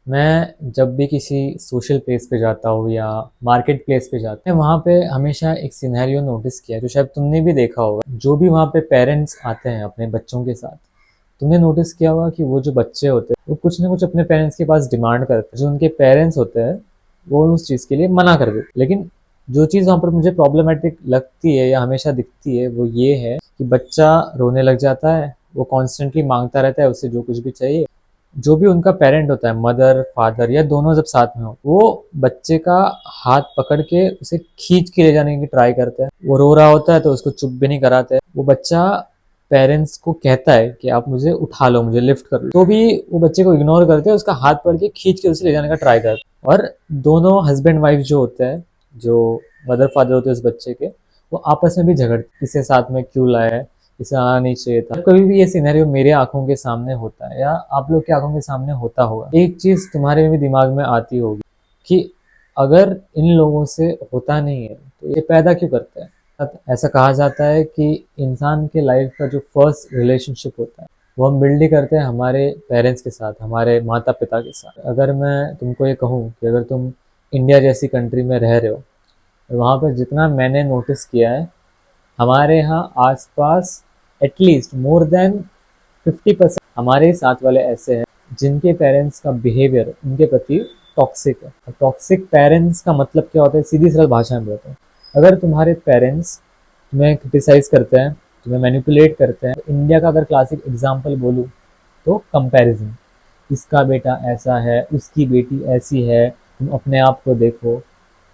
मैं जब भी किसी सोशल प्लेस पे जाता हूँ या मार्केट प्लेस पे जाता हूँ, वहाँ पे हमेशा एक सिनेरियो नोटिस किया है जो शायद तुमने भी देखा होगा। जो भी वहाँ पे पेरेंट्स आते हैं अपने बच्चों के साथ, तुमने नोटिस किया होगा कि वो जो बच्चे होते हैं वो कुछ ना कुछ अपने पेरेंट्स के पास डिमांड करते हैं। जो उनके पेरेंट्स होते हैं वो उस चीज़ के लिए मना कर देते। लेकिन जो चीज़ वहाँ पर मुझे प्रॉब्लमेटिक लगती है या हमेशा दिखती है वो ये है कि बच्चा रोने लग जाता है, वो कॉन्स्टेंटली मांगता रहता है उससे जो कुछ भी चाहिए। जो भी उनका पेरेंट होता है, मदर फादर या दोनों जब साथ में हो, वो बच्चे का हाथ पकड़ के उसे खींच के ले जाने की ट्राई करते हैं। वो रो रहा होता है तो उसको चुप भी नहीं कराते। वो बच्चा पेरेंट्स को कहता है कि आप मुझे उठा लो, मुझे लिफ्ट कर लो, तो भी वो बच्चे को इग्नोर करते हैं, उसका हाथ पकड़ के खींच के उसे ले जाने का ट्राई करते हैं। और दोनों हस्बैंड वाइफ जो होते हैं, जो मदर फादर होते हैं उस बच्चे के, वो आपस में भी झगड़ते, इसे साथ में क्यों लाया है, इसे आना नहीं चाहिए था। कभी भी ये सिनेरियो मेरे आंखों के सामने होता है या आप लोग के आंखों के सामने होता होगा, एक चीज तुम्हारे भी दिमाग में आती होगी कि अगर इन लोगों से होता नहीं है तो ये पैदा क्यों करते हैं। ऐसा कहा जाता है कि इंसान के लाइफ का जो फर्स्ट रिलेशनशिप होता है वो हम बिल्ड ही करते हैं हमारे पेरेंट्स के साथ, हमारे माता पिता के साथ। अगर मैं तुमको ये कहूँ कि अगर तुम इंडिया जैसी कंट्री में रह रहे हो, वहाँ पर जितना मैंने नोटिस किया है, हमारे यहाँ आसपास एटलीस्ट मोर देन 50% हमारे साथ वाले ऐसे हैं जिनके पेरेंट्स का बिहेवियर उनके प्रति टॉक्सिक है। टॉक्सिक पेरेंट्स का मतलब क्या होता है, सीधी सरल भाषा में बताऊँ, अगर तुम्हारे पेरेंट्स तुम्हें क्रिटिसाइज करते हैं, तुम्हें मैनिपुलेट करते हैं, तो इंडिया का अगर क्लासिक एग्जाम्पल बोलूँ तो कंपैरिजन, इसका बेटा ऐसा है, उसकी बेटी ऐसी है, तुम अपने आप को देखो।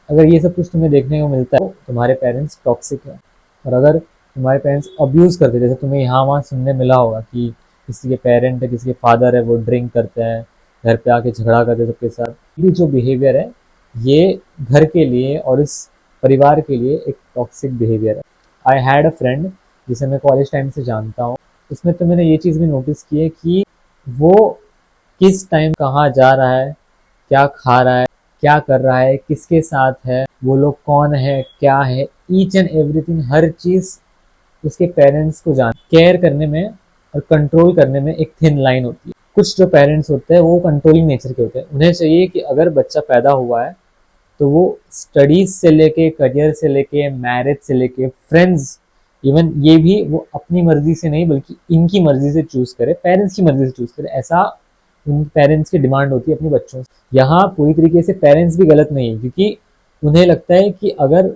अगर ये सब कुछ तुम्हें देखने को मिलता है तो तुम्हारे पेरेंट्स टॉक्सिक है। और अगर तुम्हारे पेरेंट्स अब्यूज़ करते हैं, जैसे तुम्हें यहाँ वहाँ सुनने मिला होगा कि किसी के पेरेंट है, किसी के फादर है, वो ड्रिंक करते हैं, घर पे आके झगड़ा करते हैं सबके साथ, ये जो बिहेवियर है ये घर के लिए और इस परिवार के लिए एक टॉक्सिक बिहेवियर है। आई हैड अ फ्रेंड जिसे मैं कॉलेज टाइम से जानता हूँ। उसमें तो मैंने ये चीज़ भी नोटिस की है कि वो किस टाइम कहाँ जा रहा है, क्या खा रहा है, क्या कर रहा है, किसके साथ है, वो लोग कौन है, क्या है, ईच एंड एवरीथिंग, हर चीज़ उसके पेरेंट्स को जान केयर करने में और कंट्रोल करने में एक थिन लाइन होती है। कुछ जो पेरेंट्स होते हैं वो कंट्रोलिंग नेचर के होते हैं, उन्हें चाहिए कि अगर बच्चा पैदा हुआ है तो वो स्टडीज से लेके, करियर से लेके, मैरिज से लेके, फ्रेंड्स, इवन ये भी वो अपनी मर्जी से नहीं बल्कि इनकी मर्जी से चूज करे, पेरेंट्स की मर्जी से चूज करे, ऐसा उन पेरेंट्स की डिमांड होती है अपने बच्चों से। यहाँ पूरी तरीके से पेरेंट्स भी गलत नहीं है, क्योंकि उन्हें लगता है कि अगर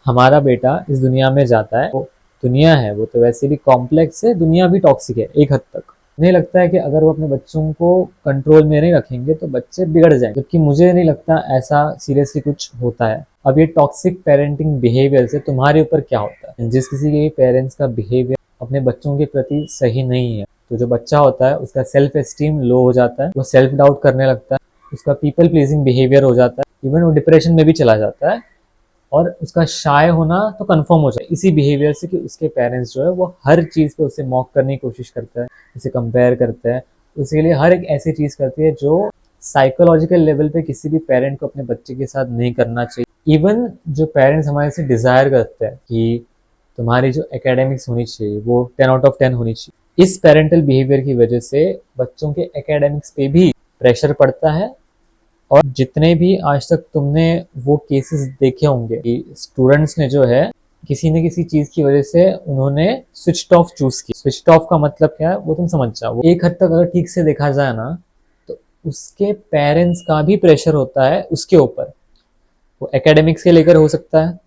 हमारा बेटा इस दुनिया में जाता है, वो दुनिया है वो तो वैसे भी कॉम्प्लेक्स है, दुनिया भी टॉक्सिक है एक हद तक। उन्हें लगता है कि अगर वो अपने बच्चों को कंट्रोल में नहीं रखेंगे तो बच्चे बिगड़ जाएंगे, जबकि मुझे नहीं लगता ऐसा सीरियसली कुछ होता है। अब ये टॉक्सिक पेरेंटिंग बिहेवियर से तुम्हारे ऊपर क्या होता है। जिस किसी के पेरेंट्स का बिहेवियर अपने बच्चों के प्रति सही नहीं है, तो जो बच्चा होता है उसका सेल्फ एस्टीम लो हो जाता है, वो सेल्फ डाउट करने लगता है, उसका पीपल प्लीजिंग बिहेवियर हो जाता है, इवन वो डिप्रेशन में भी चला जाता है। और उसका शाय होना तो कंफर्म हो जाए इसी बिहेवियर से कि उसके पेरेंट्स जो है वो हर चीज़ पे उसे मॉक करने की कोशिश करता है, उसे कंपेयर करता है, उसके लिए हर एक ऐसी चीज़ करती है जो साइकोलॉजिकल लेवल पे किसी भी पेरेंट को अपने बच्चे के साथ नहीं करना चाहिए। इवन जो पेरेंट्स हमारे से डिज़ायर करते हैं कि तुम्हारी जो एकेडमिक्स होनी चाहिए वो 10 आउट ऑफ 10 होनी चाहिए, इस पेरेंटल बिहेवियर की वजह से बच्चों के एकेडमिक्स पे भी प्रेशर पड़ता है। और जितने भी आज तक तुमने वो केसेस देखे होंगे कि स्टूडेंट्स ने जो है किसी न किसी चीज की वजह से उन्होंने स्विच ऑफ चूज की। स्विच ऑफ का मतलब क्या है वो तुम समझ जाओ। वो एक हद तक अगर ठीक से देखा जाए ना, तो उसके पेरेंट्स का भी प्रेशर होता है उसके ऊपर। वो एकेडमिक्स के लेकर हो सकता है,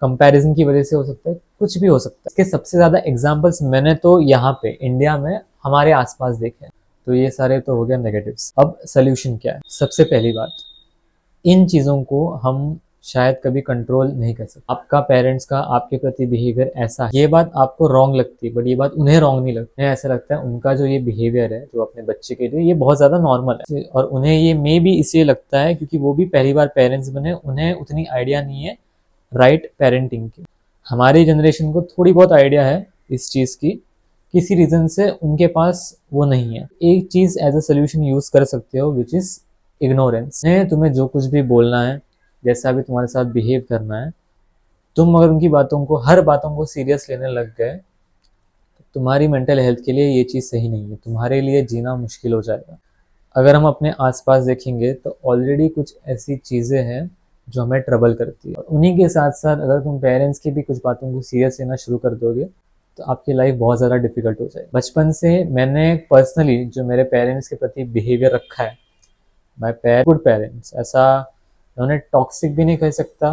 कंपैरिजन की वजह से हो सकता है, कुछ भी हो सकता है। इसके सबसे ज्यादा एग्जांपल्स मैंने तो यहाँ पे इंडिया में हमारे आसपास देखे हैं। तो ये सारे तो हो गया नेगेटिव्स। अब सोल्यूशन क्या है। सबसे पहली बात, इन चीज़ों को हम शायद कभी कंट्रोल नहीं कर सकते। आपका पेरेंट्स का आपके प्रति बिहेवियर ऐसा है, ये बात आपको रॉन्ग लगती है, बट ये बात उन्हें रॉन्ग नहीं लगती। उन्हें ऐसा लगता है उनका जो ये बिहेवियर है जो अपने बच्चे के लिए, ये बहुत ज़्यादा नॉर्मल है। और उन्हें ये मे भी इसलिए लगता है क्योंकि वो भी पहली बार पेरेंट्स बने, उन्हें उतनी आइडिया नहीं है राइट पेरेंटिंग की। हमारी जनरेशन को थोड़ी बहुत आइडिया है इस चीज़ की, किसी रीज़न से उनके पास वो नहीं है। एक चीज़ एज अ सोल्यूशन यूज़ कर सकते हो विच इज़ इग्नोरेंस। तुम्हें जो कुछ भी बोलना है, जैसा भी तुम्हारे साथ बिहेव करना है, तुम अगर उनकी बातों को, हर बातों को सीरियस लेने लग गए तो तुम्हारी मेंटल हेल्थ के लिए ये चीज़ सही नहीं है, तुम्हारे लिए जीना मुश्किल हो जाएगा। अगर हम अपने आसपास देखेंगे तो ऑलरेडी कुछ ऐसी चीज़ें हैं जो हमें ट्रबल करती है, और उन्हीं के साथ साथ अगर तुम पेरेंट्स की भी कुछ बातों को सीरियस लेना शुरू कर दोगे तो आपकी लाइफ बहुत ज़्यादा डिफिकल्ट हो जाएगी। बचपन से मैंने पर्सनली जो मेरे पेरेंट्स के प्रति बिहेवियर रखा है, माई गुड पेरेंट्स, ऐसा उन्हें टॉक्सिक भी नहीं कह सकता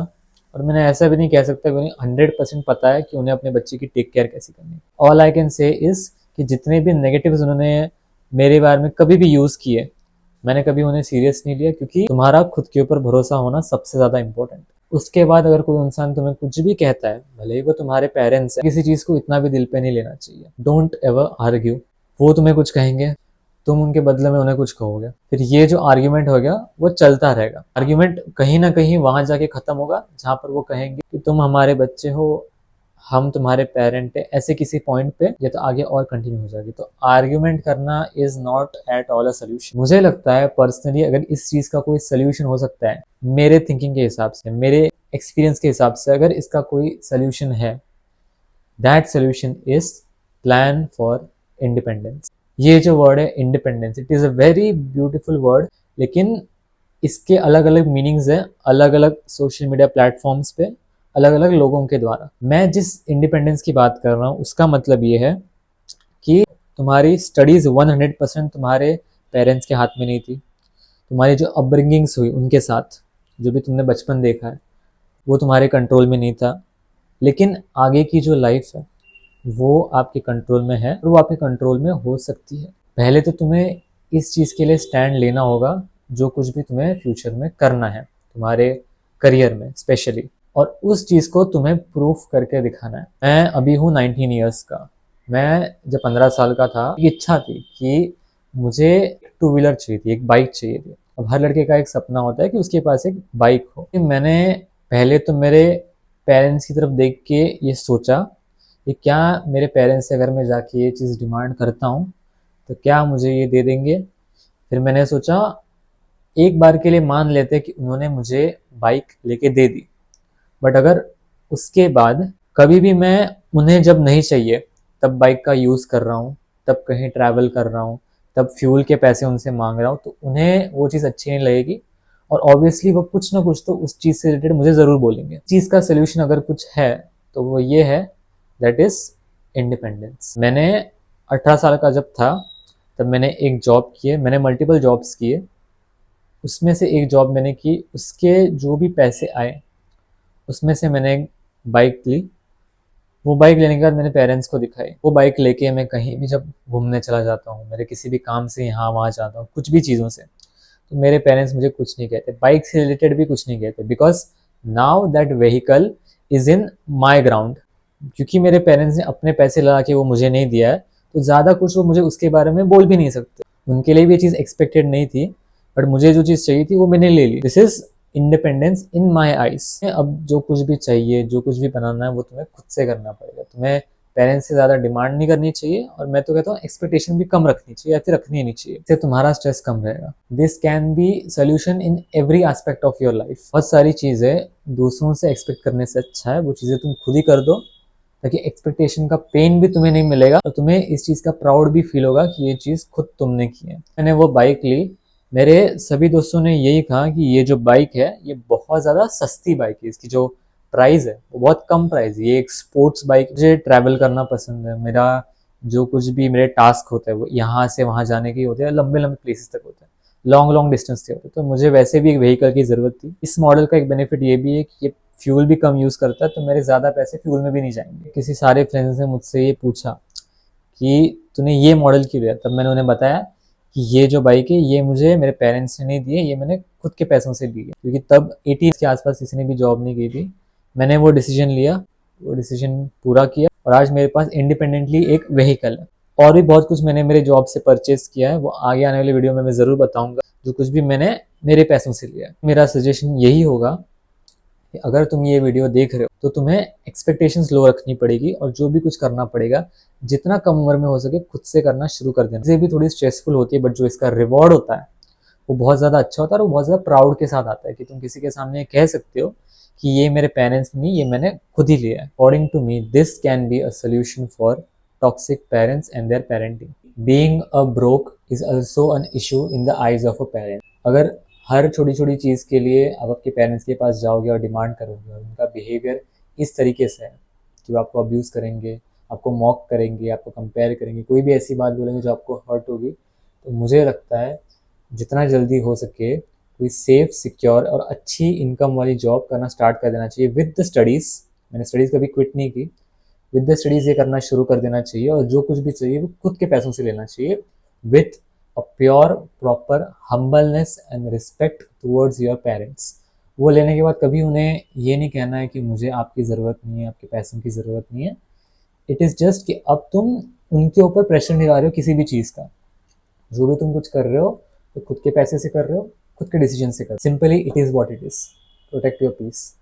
और मैंने ऐसा भी नहीं कह सकता कि उन्हें 100% पता है कि उन्हें अपने बच्चे की टेक केयर कैसे करनी है। All I can say is कि जितने भी नेगेटिव्स उन्होंने मेरे बारे में कभी भी यूज़ किए, मैंने कभी उन्हें सीरियस नहीं लिया, क्योंकि तुम्हारा खुद के ऊपर भरोसा होना सबसे ज़्यादा इंपॉर्टेंट। उसके बाद अगर कोई इंसान तुम्हें कुछ भी कहता है, भले ही वो तुम्हारे पेरेंट्स है, किसी चीज़ को इतना भी दिल पे नहीं लेना चाहिए। Don't ever argue. वो तुम्हें कुछ कहेंगे, तुम उनके बदले में उन्हें कुछ कहोगे, फिर ये जो आर्ग्यूमेंट हो गया वो चलता रहेगा। आर्ग्यूमेंट कहीं ना कहीं वहां जाके खत्म होगा जहां पर वो कहेंगे कि तुम हमारे बच्चे हो, हम तुम्हारे पेरेंट है, ऐसे किसी पॉइंट पे ये तो आगे और कंटिन्यू हो जाएगी। तो आर्ग्यूमेंट करना is not at all a solution. मुझे लगता है पर्सनली अगर इस चीज का कोई सोल्यूशन हो सकता है, मेरे थिंकिंग के हिसाब से, मेरे एक्सपीरियंस के हिसाब से, अगर इसका कोई सोल्यूशन है, that solution is plan for independence. ये जो वर्ड है independence, it is a very beautiful word, लेकिन इसके अलग अलग मीनिंग्स हैं अलग अलग सोशल मीडिया प्लेटफॉर्म्स पे अलग अलग लोगों के द्वारा। मैं जिस इंडिपेंडेंस की बात कर रहा हूँ उसका मतलब ये है कि तुम्हारी स्टडीज़ 100% तुम्हारे पेरेंट्स के हाथ में नहीं थी। तुम्हारी जो अपब्रिंगिंग्स हुई उनके साथ, जो भी तुमने बचपन देखा है, वो तुम्हारे कंट्रोल में नहीं था। लेकिन आगे की जो लाइफ है वो आपके कंट्रोल में है और वो आपके कंट्रोल में हो सकती है। पहले तो तुम्हें इस चीज़ के लिए स्टैंड लेना होगा जो कुछ भी तुम्हें फ्यूचर में करना है तुम्हारे करियर में स्पेशली, और उस चीज़ को तुम्हें प्रूफ करके दिखाना है। मैं अभी हूँ 19 ईयर्स का। मैं जब 15 साल का था, ये इच्छा थी कि मुझे टू व्हीलर चाहिए थी, एक बाइक चाहिए थी। अब हर लड़के का एक सपना होता है कि उसके पास एक बाइक हो। मैंने पहले तो मेरे पेरेंट्स की तरफ देख के ये सोचा कि क्या मेरे पेरेंट्स से अगर मैं जाके ये चीज़ डिमांड करता हूँ तो क्या मुझे ये दे देंगे। फिर मैंने सोचा एक बार के लिए मान लेते कि उन्होंने मुझे बाइक लेके दे दी, बट अगर उसके बाद कभी भी मैं उन्हें जब नहीं चाहिए तब बाइक का यूज़ कर रहा हूँ, तब कहीं ट्रैवल कर रहा हूँ, तब फ्यूल के पैसे उनसे मांग रहा हूँ, तो उन्हें वो चीज़ अच्छी नहीं लगेगी और ऑब्वियसली वो कुछ ना कुछ तो उस चीज़ से रिलेटेड मुझे ज़रूर बोलेंगे। चीज़ का सोल्यूशन अगर कुछ है तो वो ये है, दैट इज़ इंडिपेंडेंस। मैंने 18 साल का जब था तब मैंने एक जॉब किए, मैंने मल्टीपल जॉब्स किए। उसमें से एक जॉब मैंने की, उसके जो भी पैसे आए उसमें से मैंने एक बाइक ली। वो बाइक लेने के बाद मैंने पेरेंट्स को दिखाई। वो बाइक लेके मैं कहीं भी जब घूमने चला जाता हूँ, मेरे किसी भी काम से यहाँ वहाँ जाता हूँ, कुछ भी चीज़ों से, तो मेरे पेरेंट्स मुझे कुछ नहीं कहते, बाइक से रिलेटेड भी कुछ नहीं कहते, because now that vehicle is in my ground. क्योंकि मेरे पेरेंट्स ने अपने पैसे लगा के वो मुझे नहीं दिया है, तो ज़्यादा कुछ वो मुझे उसके बारे में बोल भी नहीं सकते। उनके लिए भी ये चीज़ एक्सपेक्टेड नहीं थी, बट मुझे जो चीज़ चाहिए थी वो मैंने ले ली। This is independence in my eyes. अब जो कुछ भी चाहिए, जो कुछ भी बनाना है, वो तुम्हें खुद से करना पड़ेगा। तुम्हें पेरेंट्स से ज़्यादा डिमांड नहीं करनी चाहिए, और मैं तो कहता हूँ एक्सपेक्टेशन भी कम रखनी चाहिए, या फिर रखनी ही नहीं चाहिए। इससे तुम्हारा स्ट्रेस कम रहेगा। This can B solution in every aspect of your life. बहुत सारी चीज़ें दूसरों से एक्सपेक्ट करने से अच्छा है वो चीज़ें तुम खुद ही कर दो, ताकि एक्सपेक्टेशन का पेन भी तुम्हें नहीं मिलेगा और तुम्हें इस चीज़ का प्राउड भी फील होगा कि ये चीज़ खुद तुमने की है। मैंने वो बाइक ली। मेरे सभी दोस्तों ने यही कहा कि ये जो बाइक है ये बहुत ज़्यादा सस्ती बाइक है, इसकी जो प्राइस है वो बहुत कम प्राइस है, ये एक स्पोर्ट्स बाइक। मुझे ट्रैवल करना पसंद है, मेरा जो कुछ भी मेरे टास्क होते हैं वो यहाँ से वहाँ जाने के होते हैं, लंबे लंबे प्लेसेस तक होते हैं, लॉन्ग लॉन्ग डिस्टेंस के होते हैं, तो मुझे वैसे भी एक व्हीकल की ज़रूरत थी। इस मॉडल का एक बेनिफिट ये भी है कि ये फ्यूल भी कम यूज़ करता है, तो मेरे ज़्यादा पैसे फ्यूल में भी नहीं जाएंगे। किसी सारे फ्रेंड्स ने मुझसे ये पूछा कि तूने ये मॉडल क्यों लिया, तब मैंने उन्हें बताया कि ये जो बाइक है ये मुझे मेरे पेरेंट्स ने नहीं दी है, ये मैंने खुद के पैसों से ली है, क्योंकि तब 80 के आसपास किसी ने भी जॉब नहीं की थी। मैंने वो डिसीजन लिया, वो डिसीजन पूरा किया, और आज मेरे पास इंडिपेंडेंटली एक व्हीकल है। और भी बहुत कुछ मैंने मेरे जॉब से परचेज किया है, वो आगे आने वाले वीडियो में मैं ज़रूर बताऊंगा, जो कुछ भी मैंने मेरे पैसों से लिया है। मेरा सजेशन यही होगा कि अगर तुम ये वीडियो देख रहे हो तो तुम्हें एक्सपेक्टेशंस लो रखनी पड़ेगी, और जो भी कुछ करना पड़ेगा जितना कम उम्र में हो सके खुद से करना शुरू कर देना। इसे भी थोड़ी स्ट्रेसफुल होती है, बट जो इसका रिवॉर्ड होता है वो बहुत ज़्यादा अच्छा होता है, और वो बहुत ज़्यादा प्राउड के साथ आता है कि तुम किसी के सामने कह सकते हो कि ये मेरे पेरेंट्स नहीं, ये मैंने खुद ही लिया है। According to me this can be a solution for toxic parents and their parenting. Being a broke is also an issue in the eyes of a parent. अगर हर छोटी छोटी चीज़ के लिए आप आपके पेरेंट्स के पास जाओगे और डिमांड करोगे और उनका बिहेवियर इस तरीके से है कि वो आपको अब्यूज़ करेंगे, आपको मॉक करेंगे, आपको कंपेयर करेंगे, कोई भी ऐसी बात बोलेंगे जो आपको हर्ट होगी, तो मुझे लगता है जितना जल्दी हो सके कोई सेफ, सिक्योर और अच्छी इनकम वाली जॉब करना स्टार्ट कर देना चाहिए विद द स्टडीज़। मैंने स्टडीज़ कभी क्विट नहीं की, विद द स्टडीज़ ये करना शुरू कर देना चाहिए और जो कुछ भी चाहिए वो खुद के पैसों से लेना चाहिए with a pure proper humbleness and respect towards your parents. वो लेने के बाद कभी उन्हें ये नहीं कहना है कि मुझे आपकी ज़रूरत नहीं है, आपके पैसों की ज़रूरत नहीं है। इट इज़ जस्ट कि अब तुम उनके ऊपर प्रेशर नहीं ला रहे हो किसी भी चीज़ का। जो भी तुम कुछ कर रहे हो तो खुद के पैसे से कर रहे हो, खुद के डिसीजन से कर, simply it is what it is. Protect your piece.